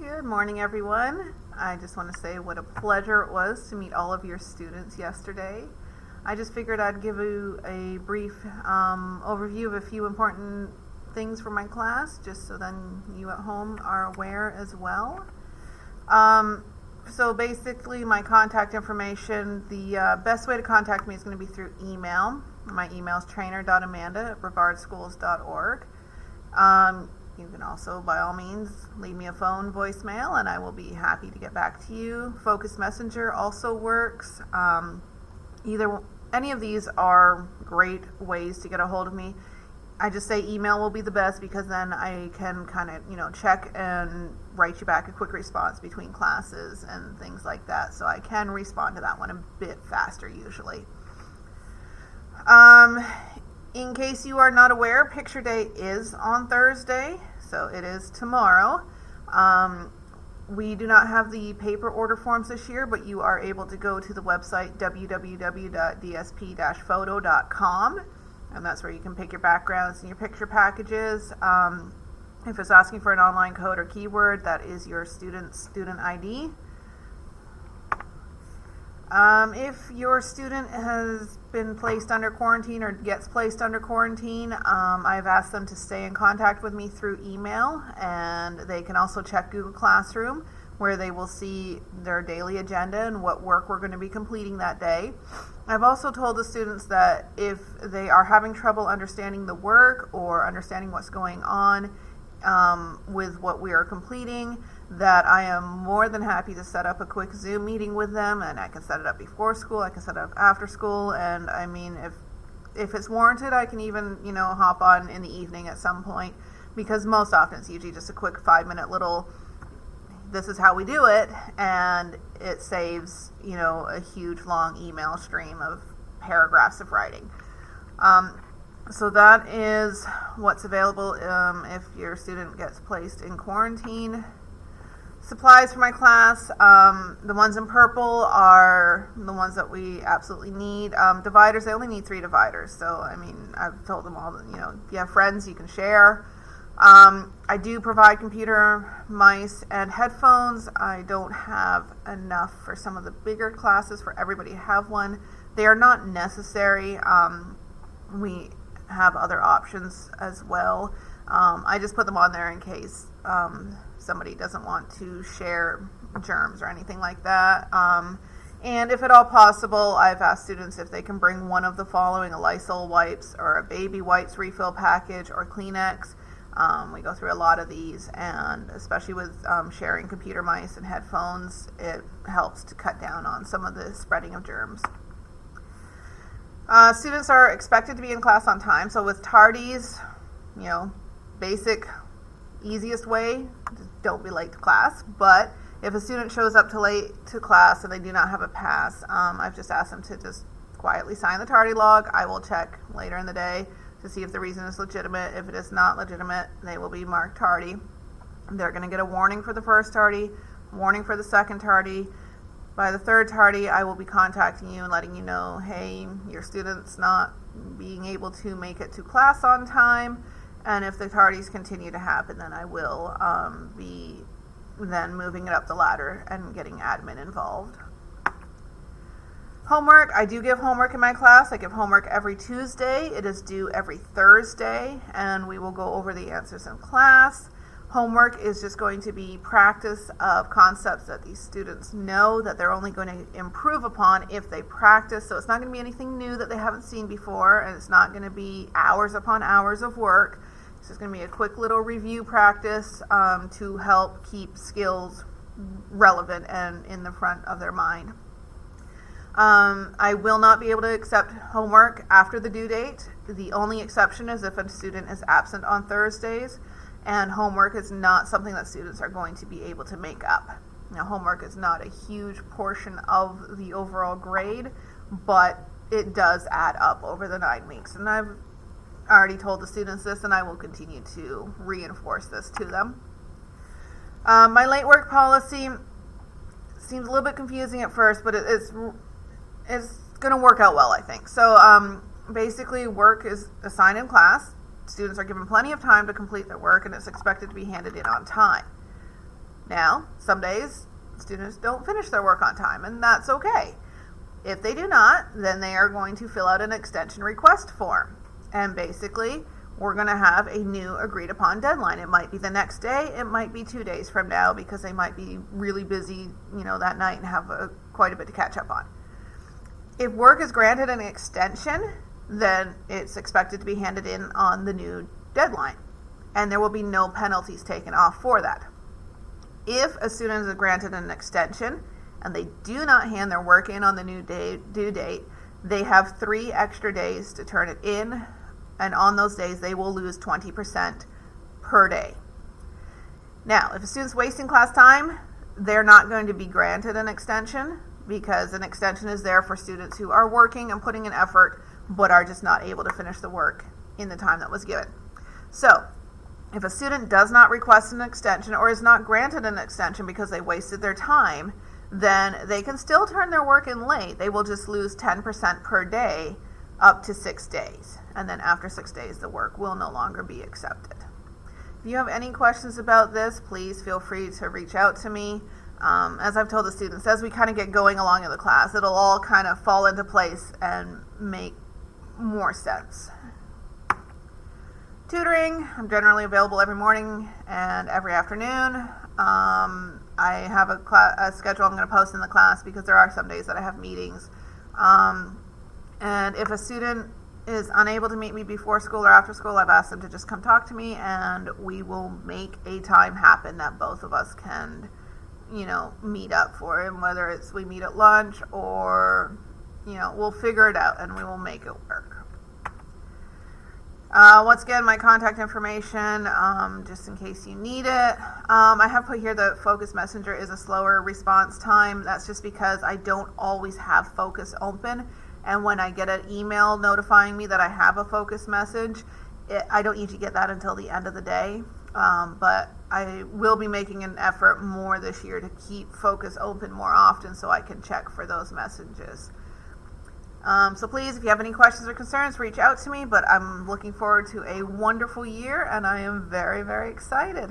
Good morning, everyone. I just want to say what a pleasure it was to meet all of your students yesterday. I just figured I'd give you a brief overview of a few important things for my class, just so then you at home are aware as well. So basically, my contact information, the best way to contact me is going to be through email. My email is trainer.amanda@brevardschools.org. You can also, by all means, leave me a phone voicemail, and I will be happy to get back to you. Focus Messenger also works. Any of these are great ways to get a hold of me. I just say email will be the best because then I can kind of, check and write you back a quick response between classes and things like that. So I can respond to that one a bit faster usually. In case you are not aware, Picture Day is on Thursday, so it is tomorrow. We do not have the paper order forms this year, but you are able to go to the website www.dsp-photo.com, and that's where you can pick your backgrounds and your picture packages. If it's asking for an online code or keyword, that is your student ID. If your student has been placed under quarantine or gets placed under quarantine, I've asked them to stay in contact with me through email, and they can also check Google Classroom, where they will see their daily agenda and what work we're going to be completing that day. I've also told the students that if they are having trouble understanding the work or understanding what's going on with what we are completing, that I am more than happy to set up a quick Zoom meeting with them, and I can set it up before school, I can set it up after school, and I mean, if it's warranted, I can even, hop on in the evening at some point, because most often it's usually just a quick 5-minute little, this is how we do it, and it saves, a huge long email stream of paragraphs of writing. So that is what's available if your student gets placed in quarantine. Supplies for my class, the ones in purple are the ones that we absolutely need. Dividers, they only need 3 dividers, so I mean, I've told them all that, if you have friends, you can share. I do provide computer, mice, and headphones. I don't have enough for some of the bigger classes for everybody to have one. They are not necessary. We have other options as well. I just put them on there in case somebody doesn't want to share germs or anything like that. And if at all possible, I've asked students if they can bring one of the following: a Lysol wipes or a baby wipes refill package or Kleenex. We go through a lot of these, and especially with sharing computer mice and headphones, it helps to cut down on some of the spreading of germs. Students are expected to be in class on time, so with tardies, basic, easiest way, just don't be late to class. But if a student shows up late to class and they do not have a pass, I've just asked them to just quietly sign the tardy log. I will check later in the day to see if the reason is legitimate. If it is not legitimate, they will be marked tardy. They're going to get a warning for the first tardy, warning for the second tardy. By the third tardy, I will be contacting you and letting you know, hey, your student's not being able to make it to class on time. And if the tardies continue to happen, then I will be then moving it up the ladder and getting admin involved. Homework, I do give homework in my class. I give homework every Tuesday. It is due every Thursday, and we will go over the answers in class. Homework is just going to be practice of concepts that these students know that they're only going to improve upon if they practice. So it's not going to be anything new that they haven't seen before, and it's not going to be hours upon hours of work. It's just going to be a quick little review practice to help keep skills relevant and in the front of their mind. I will not be able to accept homework after the due date. The only exception is if a student is absent on Thursdays, and homework is not something that students are going to be able to make up. Now, homework is not a huge portion of the overall grade, but it does add up over the 9 weeks. And I've already told the students this, and I will continue to reinforce this to them. My late work policy seems a little bit confusing at first, but it's going to work out well, I think. So basically, work is assigned in class. Students are given plenty of time to complete their work, and it's expected to be handed in on time. Now, some days students don't finish their work on time, and that's okay. If they do not, then they are going to fill out an extension request form. And basically, we're going to have a new agreed upon deadline. It might be the next day, it might be 2 days from now, because they might be really busy, that night and have quite a bit to catch up on. If work is granted an extension, then it's expected to be handed in on the new deadline, and there will be no penalties taken off for that. If a student is granted an extension and they do not hand their work in on the new due date, they have 3 extra days to turn it in, and on those days they will lose 20% per day. Now, if a student's wasting class time, they're not going to be granted an extension, because an extension is there for students who are working and putting in effort but are just not able to finish the work in the time that was given. So, if a student does not request an extension or is not granted an extension because they wasted their time, then they can still turn their work in late. They will just lose 10% per day up to 6 days. And then after 6 days, the work will no longer be accepted. If you have any questions about this, please feel free to reach out to me. As I've told the students, as we kind of get going along in the class, it'll all kind of fall into place and make more sense. Tutoring, I'm generally available every morning and every afternoon. I have a schedule I'm going to post in the class, because there are some days that I have meetings. And if a student is unable to meet me before school or after school, I've asked them to just come talk to me, and we will make a time happen that both of us can, meet up for. And whether it's we meet at lunch or, we'll figure it out and we will make it work. Once again, my contact information, just in case you need it. I have put here that Focus Messenger is a slower response time. That's just because I don't always have Focus open. And when I get an email notifying me that I have a Focus message, I don't usually get that until the end of the day. But I will be making an effort more this year to keep Focus open more often so I can check for those messages. So please, if you have any questions or concerns, reach out to me. But I'm looking forward to a wonderful year, and I am very, very excited.